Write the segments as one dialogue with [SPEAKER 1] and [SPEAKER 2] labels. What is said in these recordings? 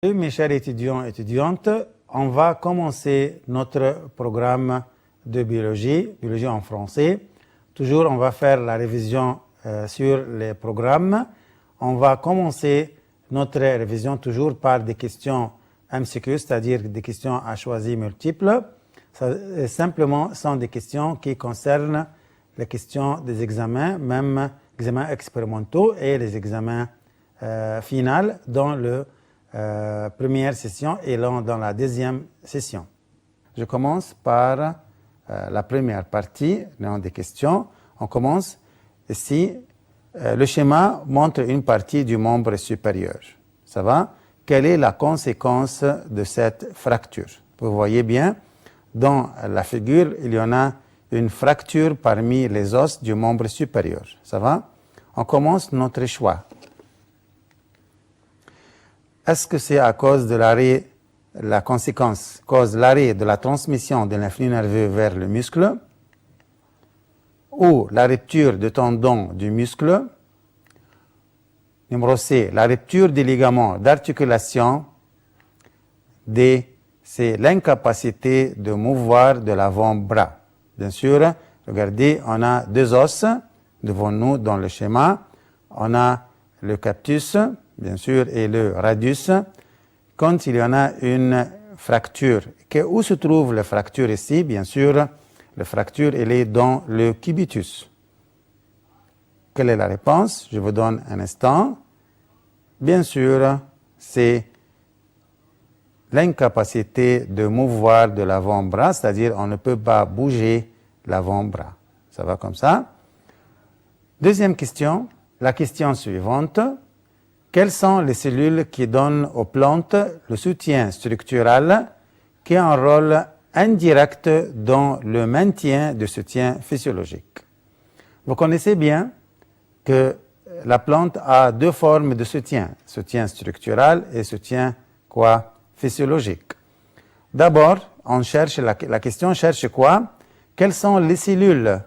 [SPEAKER 1] Mes chers étudiants et étudiantes, on va commencer notre programme de biologie en français. Toujours, on va faire la révision sur les programmes. On va commencer notre révision toujours par des questions MCQ, c'est-à-dire des questions à choix multiples. Ça, simplement, sont des questions qui concernent les questions des examens, même examens expérimentaux et les examens finaux dans la première session et dans la deuxième session. Je commence par la première partie des questions. On commence ici. Le schéma montre une partie du membre supérieur. Ça va? Quelle est la conséquence de cette fracture? Vous voyez bien, dans la figure, il y en a une fracture parmi les os du membre supérieur. Ça va? On commence notre choix. Est-ce que c'est à cause de l'arrêt, la conséquence, cause l'arrêt de la transmission de l'influx nerveux vers le muscle, ou la rupture de tendon du muscle? Numéro C, la rupture des ligaments d'articulation. D, c'est l'incapacité de mouvoir de l'avant-bras. Bien sûr, regardez, on a deux os devant nous dans le schéma. On a le captus, bien sûr, et le radius. Quand il y en a une fracture, où se trouve la fracture ici? Bien sûr, la fracture, elle est dans le cubitus. Quelle est la réponse? Je vous donne un instant. Bien sûr, c'est l'incapacité de mouvoir de l'avant-bras, c'est-à-dire on ne peut pas bouger l'avant-bras. Ça va comme ça? Deuxième question, la question suivante. Quelles sont les cellules qui donnent aux plantes le soutien structural qui a un rôle indirect dans le maintien du soutien physiologique? Vous connaissez bien que la plante a deux formes de soutien structural et soutien physiologique. D'abord, on cherche la question cherche quoi? Quelles sont les cellules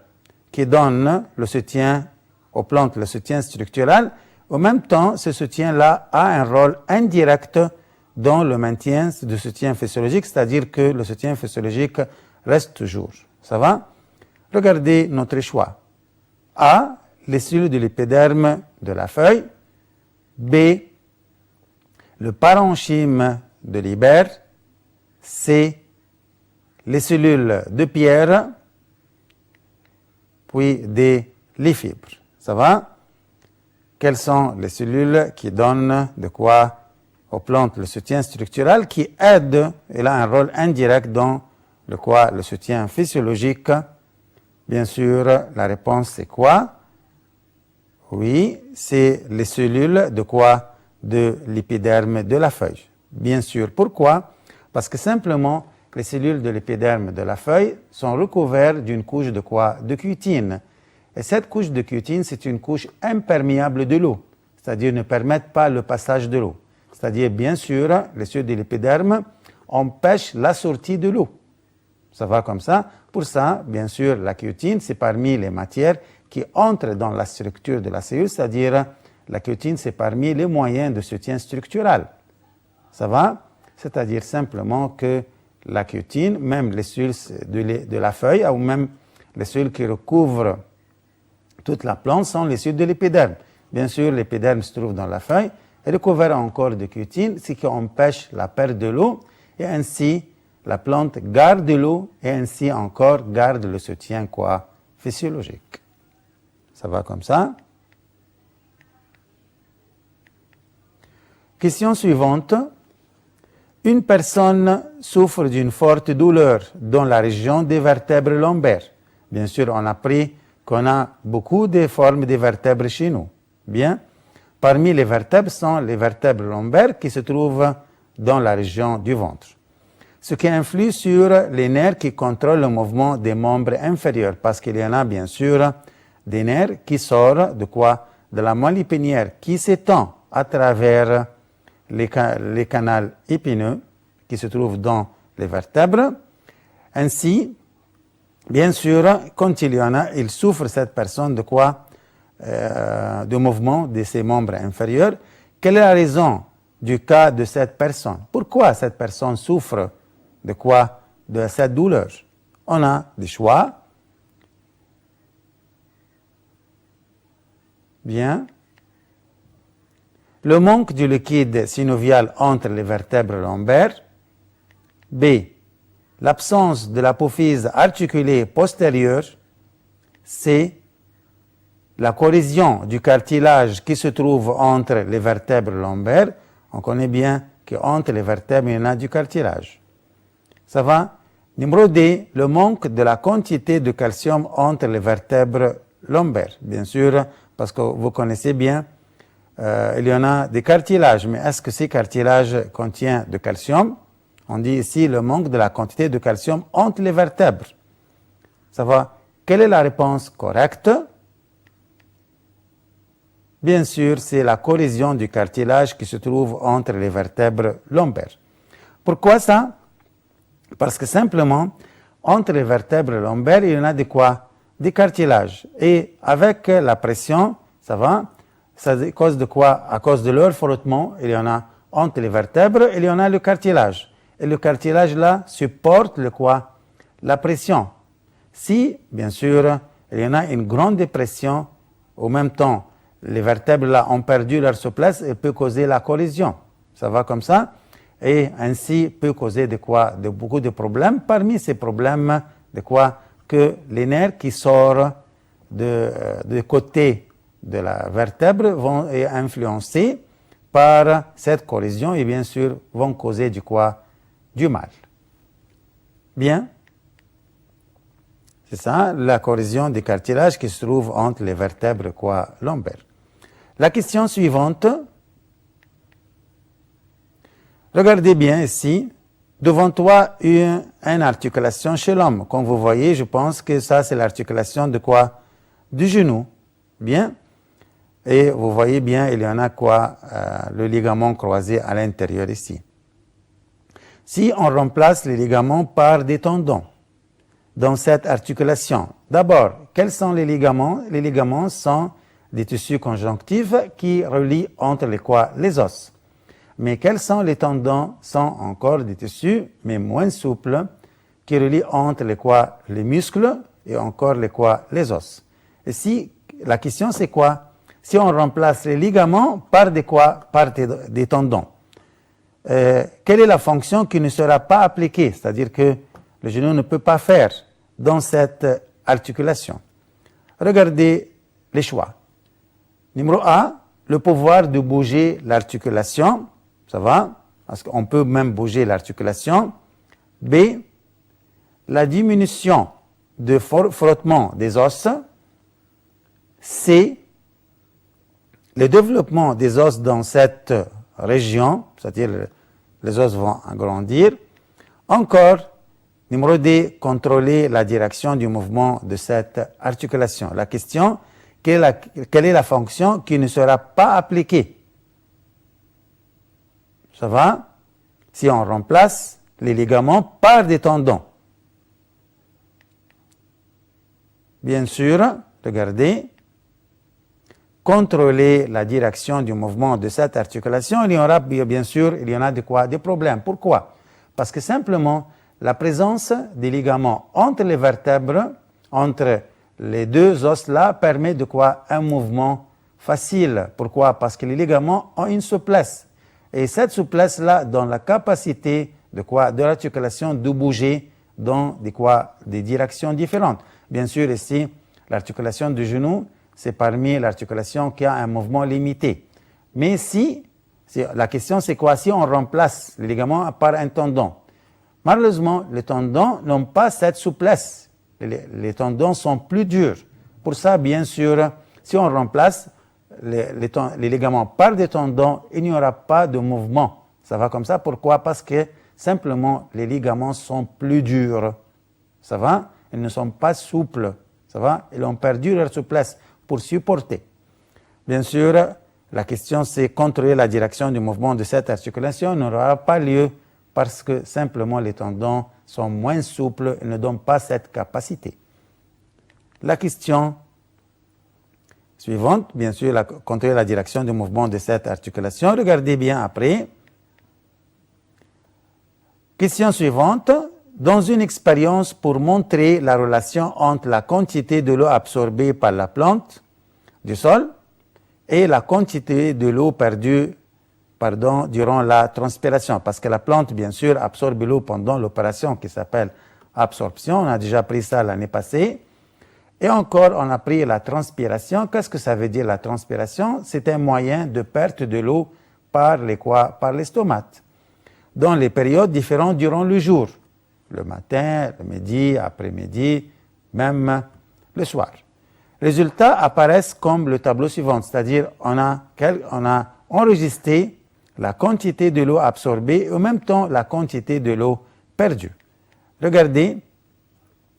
[SPEAKER 1] qui donnent le soutien aux plantes, le soutien structural? En même temps, ce soutien-là a un rôle indirect dans le maintien du soutien physiologique, c'est-à-dire que le soutien physiologique reste toujours. Ça va? Regardez notre choix. A, les cellules de l'épiderme de la feuille. B, le parenchyme de l'hibère. C, les cellules de pierre. Puis D, les fibres. Ça va? Quelles sont les cellules qui donnent de quoi aux plantes le soutien structural qui aide, il a un rôle indirect dans le soutien physiologique? Bien sûr, la réponse c'est quoi? Oui, c'est les cellules de l'épiderme de la feuille. Bien sûr. Pourquoi? Parce que simplement, les cellules de l'épiderme de la feuille sont recouvertes d'une couche de cuitine. Et cette couche de cuitine, c'est une couche imperméable de l'eau, c'est-à-dire ne permettent pas le passage de l'eau. C'est-à-dire, bien sûr, les cellules de l'épiderme empêchent la sortie de l'eau. Ça va comme ça. Pour ça, bien sûr, la cuitine, c'est parmi les matières qui entrent dans la structure de la cellule, c'est-à-dire la cuitine, c'est parmi les moyens de soutien structural. Ça va? C'est-à-dire simplement que la cuitine, même les cellules de la feuille, ou même les cellules qui recouvrent toute la plante sont les cellules de l'épiderme. Bien sûr, l'épiderme se trouve dans la feuille, et recouvert encore de cuitine, ce qui empêche la perte de l'eau, et ainsi la plante garde l'eau, et ainsi encore garde le soutien physiologique. Ça va comme ça? Question suivante. Une personne souffre d'une forte douleur dans la région des vertèbres lombaires. Bien sûr, on a appris qu'on a beaucoup de formes de vertèbres chez nous. Bien. Parmi les vertèbres sont les vertèbres lombaires qui se trouvent dans la région du ventre. Ce qui influe sur les nerfs qui contrôlent le mouvement des membres inférieurs, parce qu'il y en a bien sûr des nerfs qui sortent de la moelle épinière qui s'étend à travers les canaux épineux qui se trouvent dans les vertèbres. Ainsi, bien sûr, quand il y en a, il souffre cette personne de mouvement de ses membres inférieurs. Quelle est la raison du cas de cette personne. Pourquoi cette personne souffre de quoi? De cette douleur. On a des choix. Bien. Le manque du liquide synovial entre les vertèbres lombaires. B. L'absence de l'apophyse articulée postérieure. C. La corrosion du cartilage qui se trouve entre les vertèbres lombaires. On connaît bien qu'entre les vertèbres, il y en a du cartilage. Ça va? Numéro D. Le manque de la quantité de calcium entre les vertèbres lombaires. Bien sûr, parce que vous connaissez bien, il y en a des cartilages. Mais est-ce que ces cartilages contiennent de calcium? On dit ici le manque de la quantité de calcium entre les vertèbres. Ça va? Quelle est la réponse correcte? Bien sûr, c'est la corrosion du cartilage qui se trouve entre les vertèbres lombaires. Pourquoi ça? Parce que simplement, entre les vertèbres lombaires, il y en a de quoi? Des cartilages. Et avec la pression, ça va? Ça cause de quoi? À cause de leur frottement, il y en a entre les vertèbres, il y en a le cartilage. Et le cartilage là supporte le quoi? La pression. Si, bien sûr, il y en a une grande pression, au même temps, les vertèbres là ont perdu leur souplesse, il peut causer la collision. Ça va comme ça? Et ainsi peut causer de quoi? De beaucoup de problèmes. Parmi ces problèmes, de quoi? Que les nerfs qui sortent de côté de la vertèbre vont être influencés par cette collision et bien sûr vont causer du quoi? Du mal. Bien. C'est ça, la corrosion des cartilages qui se trouve entre les vertèbres quoi? Lombaires. La question suivante. Regardez bien ici. Devant toi, une articulation chez l'homme. Comme vous voyez, je pense que ça, c'est l'articulation de quoi? Du genou. Bien. Et vous voyez bien, il y en a quoi? Le ligament croisé à l'intérieur ici. Si on remplace les ligaments par des tendons dans cette articulation, d'abord, quels sont les ligaments? Les ligaments sont des tissus conjonctifs qui relient entre les quoi? Les os. Mais quels sont les tendons? Sont encore des tissus, mais moins souples, qui relient entre les quoi? Les muscles et encore les quoi? Les os. Et si, la question c'est quoi? Si on remplace les ligaments par des quoi? Par des tendons. Quelle est la fonction qui ne sera pas appliquée? C'est-à-dire que le genou ne peut pas faire dans cette articulation. Regardez les choix. Numéro A, le pouvoir de bouger l'articulation. Ça va? Parce qu'on peut même bouger l'articulation. B, la diminution de frottement des os. C, le développement des os dans cette région, c'est-à-dire les os vont agrandir. Encore, numéro D, contrôler la direction du mouvement de cette articulation. La question, quelle est la fonction qui ne sera pas appliquée? Ça va? Si on remplace les ligaments par des tendons. Bien sûr, regardez, contrôler la direction du mouvement de cette articulation, il y aura bien sûr, il y en a de quoi? Des problèmes. Pourquoi? Parce que simplement, la présence des ligaments entre les vertèbres, entre les deux os-là, permet de quoi? Un mouvement facile. Pourquoi? Parce que les ligaments ont une souplesse. Et cette souplesse-là donne la capacité de quoi? De l'articulation de bouger dans des directions différentes. Bien sûr, ici, l'articulation du genou, c'est parmi l'articulation qui a un mouvement limité. Mais la question c'est quoi? Si on remplace les ligaments par un tendon, malheureusement, les tendons n'ont pas cette souplesse. Les tendons sont plus durs. Pour ça, bien sûr, si on remplace les ligaments par des tendons, il n'y aura pas de mouvement. Ça va comme ça. Pourquoi? Parce que simplement, les ligaments sont plus durs. Ça va? Ils ne sont pas souples. Ça va? Ils ont perdu leur souplesse pour supporter. Bien sûr, la question c'est contrôler la direction du mouvement de cette articulation n'aura pas lieu parce que simplement les tendons sont moins souples et ne donnent pas cette capacité. La question suivante, bien sûr, contrôler la direction du mouvement de cette articulation. Regardez bien après. Question suivante. Dans une expérience pour montrer la relation entre la quantité de l'eau absorbée par la plante du sol et la quantité de l'eau perdue durant la transpiration, parce que la plante, bien sûr, absorbe l'eau pendant l'opération qui s'appelle absorption. On a déjà pris ça l'année passée. Et encore, on a pris la transpiration. Qu'est-ce que ça veut dire la transpiration? C'est un moyen de perte de l'eau par les stomates, dans les périodes différentes durant le jour. Le matin, le midi, après-midi, même le soir. Résultats apparaissent comme le tableau suivant, c'est-à-dire on a enregistré la quantité de l'eau absorbée et en même temps la quantité de l'eau perdue. Regardez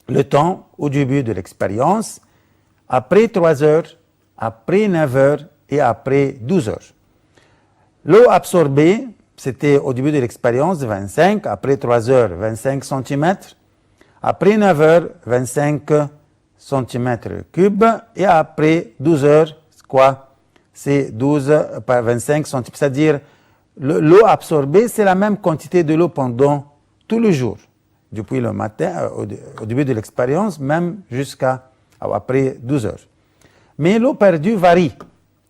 [SPEAKER 1] le temps au début de l'expérience, après 3 heures, après 9 heures et après 12 heures. L'eau absorbée, c'était au début de l'expérience 25, après 3 heures 25 cm, après 9 heures 25 cm3 et après 12 heures, c'est 12 par 25 cm, c'est-à-dire l'eau absorbée, c'est la même quantité de l'eau pendant tout le jour, depuis le matin, au début de l'expérience, même jusqu'à après 12 heures. Mais l'eau perdue varie.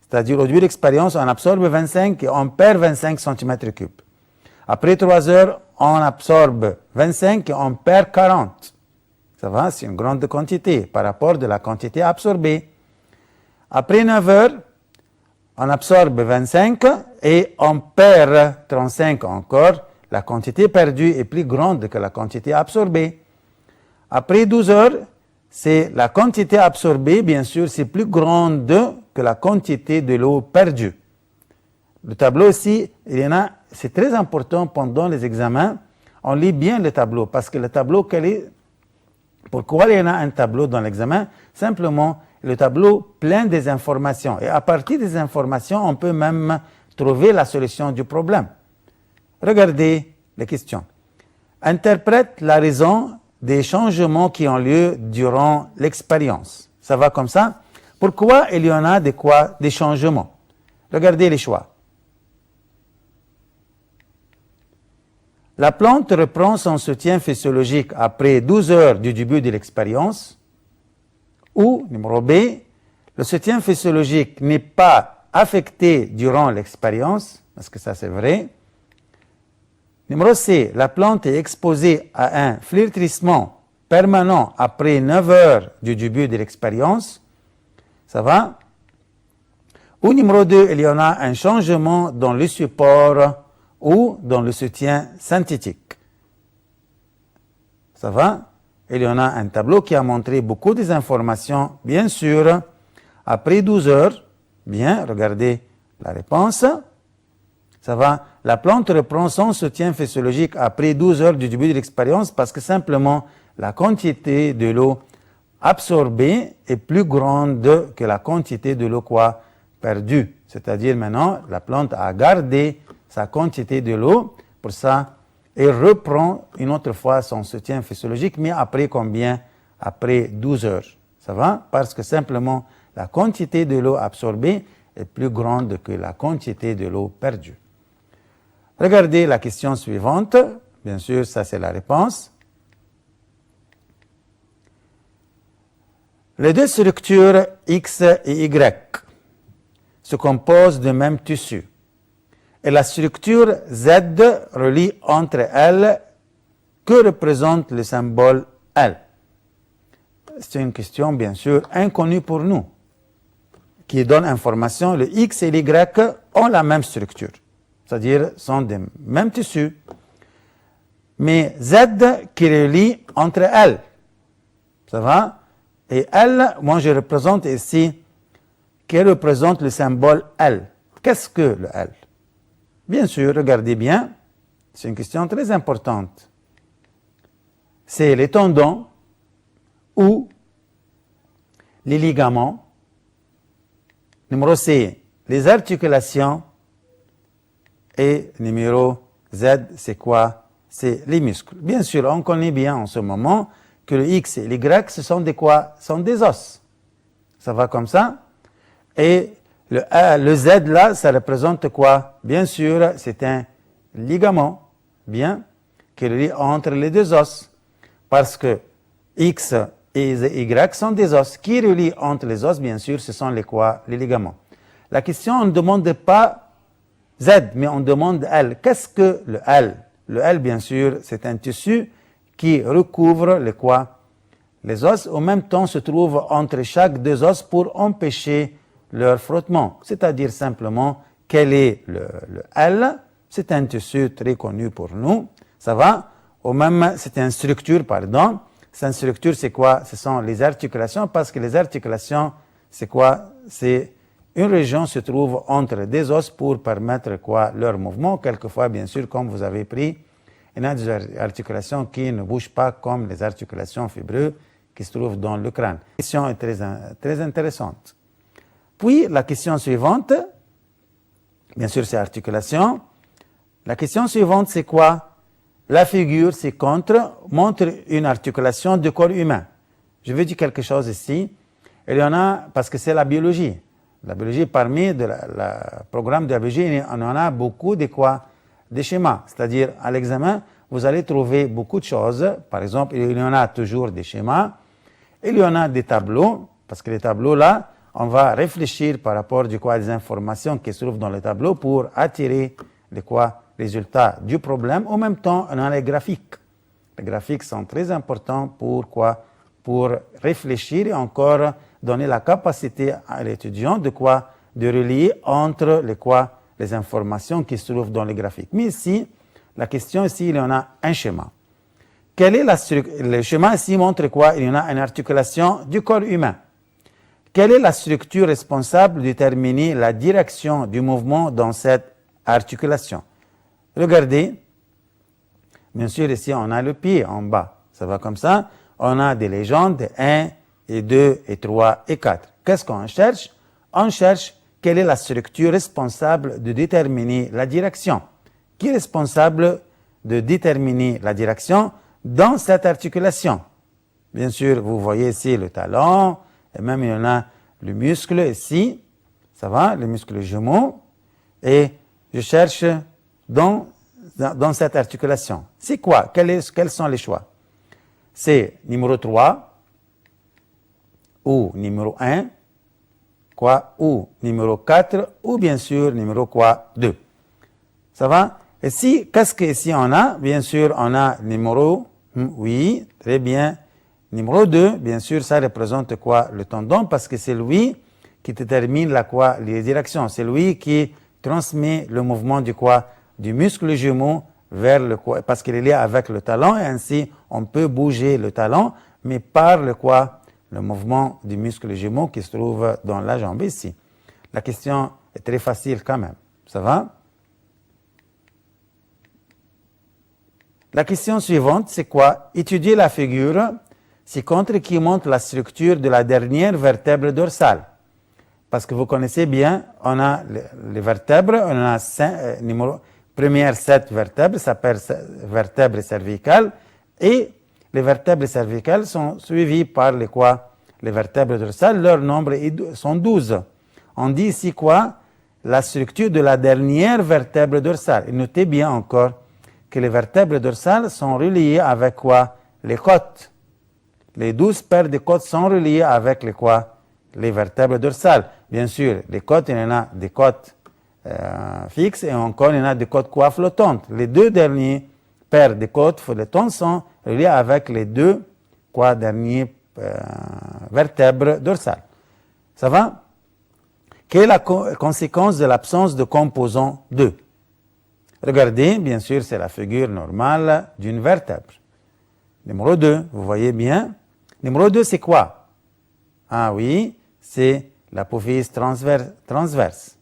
[SPEAKER 1] C'est-à-dire, au début de l'expérience, on absorbe 25 et on perd 25 cm3. Après 3 heures, on absorbe 25 et on perd 40. Ça va, c'est une grande quantité par rapport de la quantité absorbée. Après 9 heures, on absorbe 25 et on perd 35 encore. La quantité perdue est plus grande que la quantité absorbée. Après 12 heures, c'est la quantité absorbée, bien sûr, c'est plus grande que la quantité de l'eau perdue. Le tableau ici, c'est très important pendant les examens. On lit bien le tableau parce que le tableau, pourquoi il y en a un tableau dans l'examen? Simplement, le tableau plein des informations. Et à partir des informations, on peut même trouver la solution du problème. Regardez les questions. Interprète la raison des changements qui ont lieu durant l'expérience. Ça va comme ça? Pourquoi il y en a des changements? Regardez les choix. La plante reprend son soutien physiologique après 12 heures du début de l'expérience. Ou, numéro B, le soutien physiologique n'est pas affecté durant l'expérience, parce que ça c'est vrai. Numéro C, la plante est exposée à un flétrissement permanent après 9 heures du début de l'expérience. Ça va? Ou numéro 2, il y en a un changement dans le support ou dans le soutien synthétique. Ça va? Il y en a un tableau qui a montré beaucoup d'informations, bien sûr. Après 12 heures, bien, regardez la réponse. Ça va? La plante reprend son soutien physiologique après 12 heures du début de l'expérience parce que simplement la quantité de l'eau absorbée est plus grande que la quantité de l'eau perdue. C'est-à-dire maintenant, la plante a gardé sa quantité de l'eau, pour ça, elle reprend une autre fois son soutien physiologique, mais après combien? Après 12 heures. Ça va? Parce que simplement, la quantité de l'eau absorbée est plus grande que la quantité de l'eau perdue. Regardez la question suivante. Bien sûr, ça c'est la réponse. Les deux structures X et Y se composent du même tissu. Et la structure Z relie entre elles. Que représente le symbole L? C'est une question, bien sûr, inconnue pour nous, qui donne information. Le X et l'Y ont la même structure, c'est-à-dire sont des mêmes tissus. Mais Z qui relie entre elles. Ça va? Et L, moi je représente ici, qui représente le symbole L. Qu'est-ce que le L? Bien sûr, regardez bien, c'est une question très importante. C'est les tendons ou les ligaments. Numéro C, les articulations. Et numéro Z, c'est quoi? C'est les muscles. Bien sûr, on connaît bien en ce moment que le X et l'Y, ce sont des quoi? Ce sont des os. Ça va comme ça? Et le Z là, ça représente quoi? Bien sûr, c'est un ligament, bien, qui relie entre les deux os. Parce que X et Y sont des os. Qui relient entre les os, bien sûr, ce sont les quoi? Les ligaments. La question, on ne demande pas Z, mais on demande L. Qu'est-ce que le L? Le L, bien sûr, c'est un tissu qui recouvre les quoi? Les os, en même temps, se trouve entre chaque deux os pour empêcher leur frottement. C'est-à-dire simplement, quel est le L? C'est un tissu très connu pour nous. Ça va? Ou même, c'est une structure, pardon. Cette structure, c'est quoi? Ce sont les articulations, parce que les articulations, c'est quoi? C'est une région se trouve entre des os pour permettre quoi? Leur mouvement. Quelquefois, bien sûr, comme vous avez pris, il y a des articulations qui ne bougent pas comme les articulations fibreuses qui se trouvent dans le crâne. La question est très intéressante. Puis, la question suivante, bien sûr, c'est articulation. La question suivante, c'est quoi? La figure ci-contre montre une articulation du corps humain. Je veux dire quelque chose ici. Il y en a, parce que c'est la biologie. La biologie, parmi le programme de la biologie, on en a beaucoup de quoi? Des schémas. C'est-à-dire, à l'examen, vous allez trouver beaucoup de choses. Par exemple, il y en a toujours des schémas. Il y en a des tableaux, parce que les tableaux là, on va réfléchir par rapport à des informations qui se trouvent dans le tableau pour attirer les résultats du problème. En même temps, on a les graphiques. Les graphiques sont très importants pour réfléchir et encore donner la capacité à l'étudiant de relier entre les informations qui se trouvent dans les graphiques. Mais ici, la question ici, il y en a un schéma. Quel est le schéma ici montre quoi? Il y en a une articulation du corps humain. Quelle est la structure responsable de déterminer la direction du mouvement dans cette articulation? Regardez, bien sûr, ici, on a le pied en bas. Ça va comme ça. On a des jambes de 1 et 2 et 3 et 4. Qu'est-ce qu'on cherche? On cherche quelle est la structure responsable de déterminer la direction. Qui est responsable de déterminer la direction dans cette articulation? Bien sûr, vous voyez ici le talon, et même il y en a le muscle ici. Ça va, le muscle jumeau. Et je cherche dans cette articulation. C'est quoi? Quels sont les choix? C'est numéro 3 ou numéro 1, ou numéro 4 ou bien sûr numéro 2. Ça va? Et si, qu'est-ce qu'ici on a? Bien sûr, on a numéro, oui, très bien. Numéro 2, bien sûr, ça représente quoi? Le tendon, parce que c'est lui qui détermine les directions. C'est lui qui transmet le mouvement du muscle jumeau vers parce qu'il est lié avec le talon, et ainsi, on peut bouger le talon, mais par le mouvement du muscle jumeau qui se trouve dans la jambe ici. La question est très facile quand même. Ça va? La question suivante, c'est quoi? Étudier la figure ci-contre qui montre la structure de la dernière vertèbre dorsale. Parce que vous connaissez bien, on a les vertèbres, on a première 7 vertèbres, ça s'appelle vertèbres cervicales, et les vertèbres cervicales sont suivies par les vertèbres dorsales, leur nombre sont 12. On dit ici la structure de la dernière vertèbre dorsale. Et notez bien encore que les vertèbres dorsales sont reliées avec les côtes. Les 12 paires de côtes sont reliées avec les vertèbres dorsales. Bien sûr, les côtes, il y en a des côtes fixes et encore il y en a des côtes flottantes. Les deux derniers paires de côtes flottantes sont reliées avec les deux dernières vertèbres dorsales. Ça va? Quelle est la conséquence de l'absence de composant 2? Regardez, bien sûr, c'est la figure normale d'une vertèbre. Numéro 2, vous voyez bien. Numéro 2, c'est quoi? Ah oui, c'est l'apophyse transverse.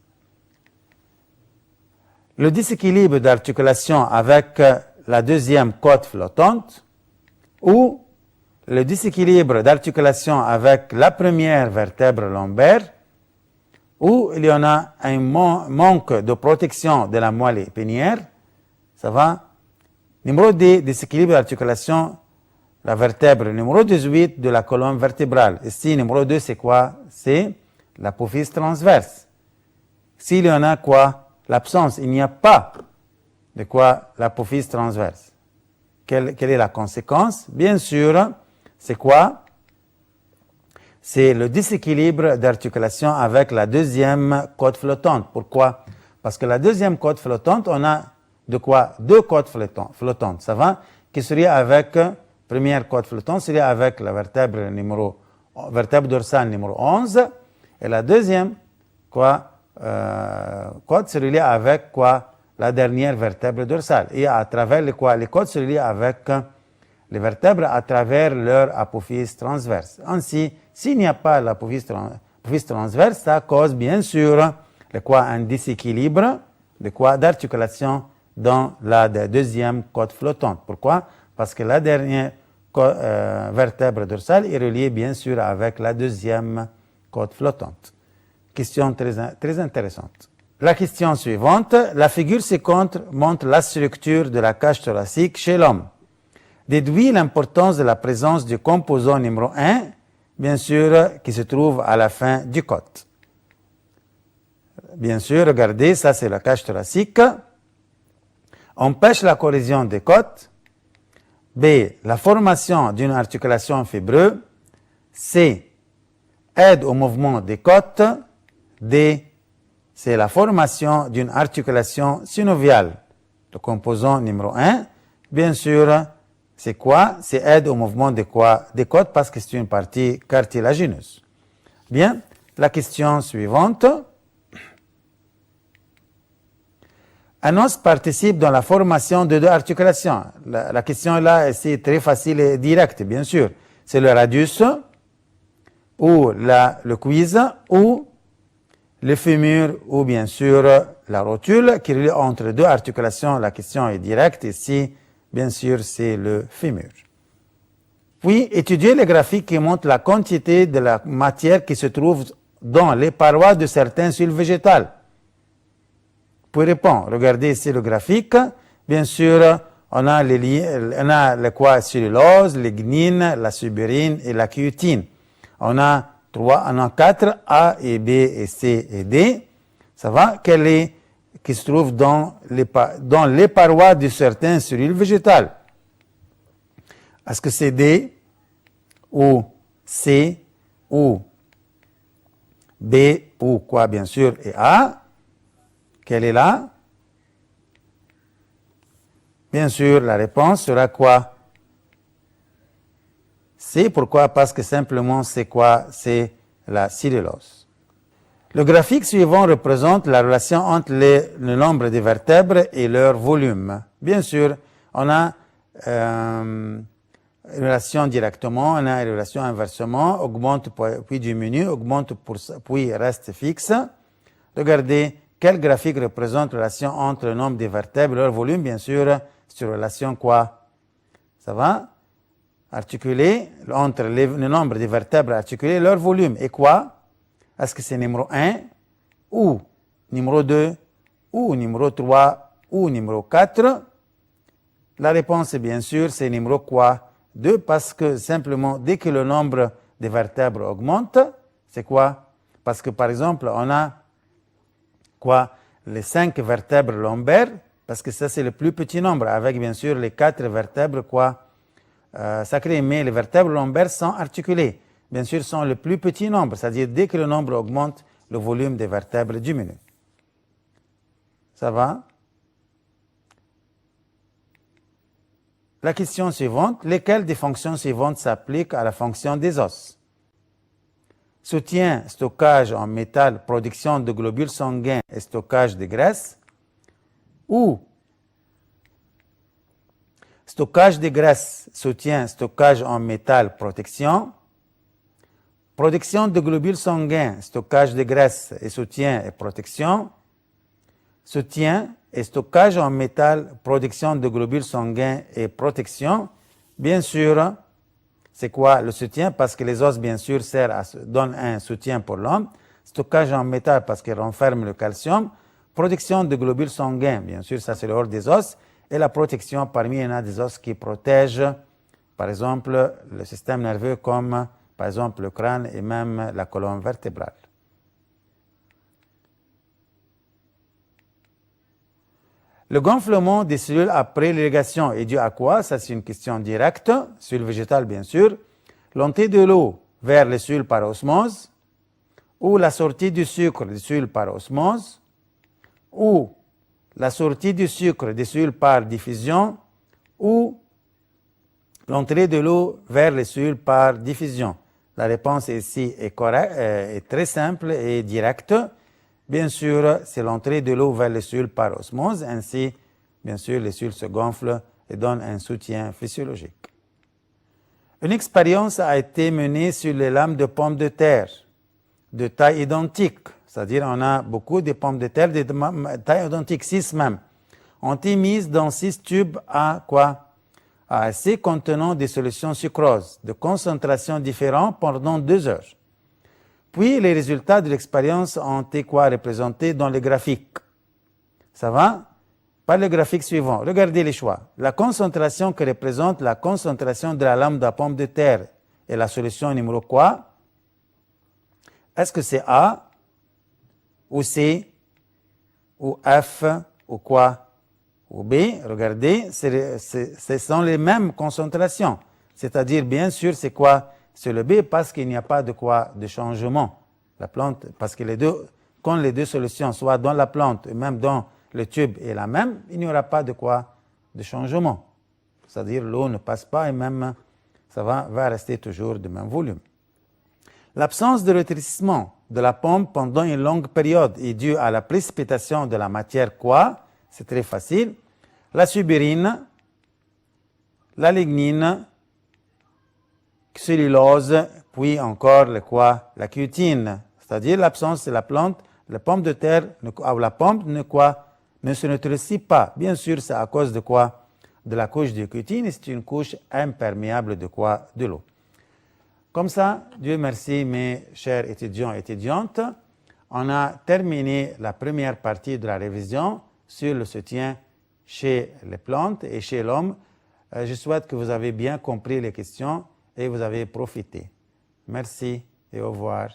[SPEAKER 1] Le déséquilibre d'articulation avec la deuxième côte flottante ou le déséquilibre d'articulation avec la première vertèbre lombaire ou il y en a un manque de protection de la moelle épinière. Ça va? Numéro 2, déséquilibre d'articulation, la vertèbre numéro 18 de la colonne vertébrale. Ici, numéro 2, c'est quoi? C'est l'apophyse transverse. S'il y en a quoi? L'absence. Il n'y a pas de quoi l'apophyse transverse. Quelle est la conséquence? Bien sûr, c'est quoi? C'est le déséquilibre d'articulation avec la deuxième côte flottante. Pourquoi? Parce que la deuxième côte flottante, on a de quoi? Deux côtes flottantes. Ça va? Qui serait avec, première côte flottante serait avec la vertèbre dorsale numéro 11. Et la deuxième côte serait liée avec quoi? La dernière vertèbre dorsale. Et à travers les côtes se relient avec les vertèbres à travers leur apophyse transverse. Ainsi, s'il n'y a pas l'apophyse transverse, ça cause bien sûr un déséquilibre d'articulation dans la deuxième côte flottante. Pourquoi? Parce que la dernière vertèbre dorsale est reliée bien sûr avec la deuxième côte flottante. Question très intéressante. La question suivante, la figure ci-contre montre la structure de la cage thoracique chez l'homme. Déduit l'importance de la présence du composant numéro 1, bien sûr, qui se trouve à la fin du côte. Bien sûr, regardez, ça c'est la cage thoracique. Empêche la corrosion des côtes. B, la formation d'une articulation fibreuse. C, aide au mouvement des côtes. D, c'est la formation d'une articulation synoviale. Le composant numéro 1, bien sûr, c'est quoi? C'est aide au mouvement des côtes parce que c'est une partie cartilagineuse. Bien, la question suivante. Un os participe dans la formation de deux articulations. La question là, c'est très facile et directe, bien sûr. C'est le radius ou le cuisse ou le fémur ou bien sûr la rotule qui relie entre deux articulations. La question est directe ici, bien sûr, c'est le fémur. Puis, étudiez les graphiques qui montrent la quantité de la matière qui se trouve dans les parois de certaines cellules végétales. Pour répondre, regardez ici le graphique. Bien sûr, on a le cellulose, les lignines, la subeurine et la chiotine. On a 4, A et B et C et D. Ça va? Qui se trouve dans les parois de certaines cellules végétales. Est-ce que c'est D ou C ou B ou quoi, bien sûr, et A? Quelle est là? Bien sûr, la réponse sera quoi? C. Pourquoi? Parce que simplement, c'est quoi? C'est la cellulose. Le graphique suivant représente la relation entre le nombre de vertèbres et leur volume. Bien sûr, on a une relation directement, on a une relation inversement, augmente puis diminue, augmente puis reste fixe. Regardez. Quel graphique représente la relation entre le nombre de vertèbres et leur volume? Bien sûr, c'est une relation quoi? Ça va? Articulée entre le nombre de vertèbres articulées et leur volume. Et quoi? Est-ce que c'est numéro 1 ou numéro 2 ou numéro 3 ou numéro 4? La réponse est bien sûr, c'est numéro quoi? 2 parce que simplement, dès que le nombre de vertèbres augmente, c'est quoi? Parce que par exemple, on a les 5 vertèbres lombaires, parce que ça c'est le plus petit nombre, avec bien sûr les 4 vertèbres sacrées, mais les vertèbres lombaires sont articulées, bien sûr sont le plus petit nombre, c'est-à-dire dès que le nombre augmente, le volume des vertèbres diminue. Ça va? La question suivante, lesquelles des fonctions suivantes s'appliquent à la fonction des os? Soutien, stockage en métal, production de globules sanguins et stockage de graisse. Ou stockage de graisse, soutien, stockage en métal, protection. Production de globules sanguins, stockage de graisse et soutien et protection. Soutien et stockage en métal, production de globules sanguins et protection. Bien sûr, c'est quoi le soutien? Parce que les os, bien sûr, donnent un soutien pour l'homme. Stockage en métal parce qu'il renferme le calcium. Protection de globules sanguins, bien sûr, ça c'est le haut des os. Et la protection, parmi il y en a des os qui protègent, par exemple, le système nerveux comme, par exemple, le crâne et même la colonne vertébrale. Le gonflement des cellules après l'irrigation est dû à quoi? Ça, c'est une question directe, sur le végétal, bien sûr. L'entrée de l'eau vers les cellules par osmose, ou la sortie du sucre des cellules par osmose, ou la sortie du sucre des cellules par diffusion, ou l'entrée de l'eau vers les cellules par diffusion. La réponse ici est correcte, est très simple et directe. Bien sûr, c'est l'entrée de l'eau vers les cellules par osmose. Ainsi, bien sûr, les cellules se gonflent et donnent un soutien physiologique. Une expérience a été menée sur les lames de pommes de terre de taille identique, c'est-à-dire on a beaucoup de pommes de terre de taille identique, 6 même, ont été mises dans 6 tubes à quoi? À assez contenant des solutions sucrose de concentration différentes pendant 2 heures. Puis les résultats de l'expérience ont été quoi? Représentés dans le graphique. Ça va? Par le graphique suivant. Regardez les choix. La concentration que représente la concentration de la lame de la pomme de terre est la solution numéro quoi? Est-ce que c'est A, ou C, ou F, ou quoi? Ou B? Regardez, ce sont les mêmes concentrations. C'est-à-dire, bien sûr, c'est quoi? C'est le B parce qu'il n'y a pas de quoi? De changement. La plante, parce que quand les deux solutions, soit dans la plante et même dans le tube est la même, il n'y aura pas de quoi? De changement. C'est-à-dire, l'eau ne passe pas et même ça va rester toujours du même volume. L'absence de rétrécissement de la pomme pendant une longue période est due à la précipitation de la matière quoi? C'est très facile. La subérine, la lignine, cellulose, puis encore le quoi? La cutine. C'est-à-dire l'absence de la plante, la pomme de terre ou la pomme ne se rétrécit pas. Bien sûr, c'est à cause de quoi? De la couche de cutine, c'est une couche imperméable de quoi? De l'eau. Comme ça, Dieu merci mes chers étudiants et étudiantes, on a terminé la première partie de la révision sur le soutien chez les plantes et chez l'homme. Je souhaite que vous avez bien compris les questions et vous avez profité. Merci et au revoir.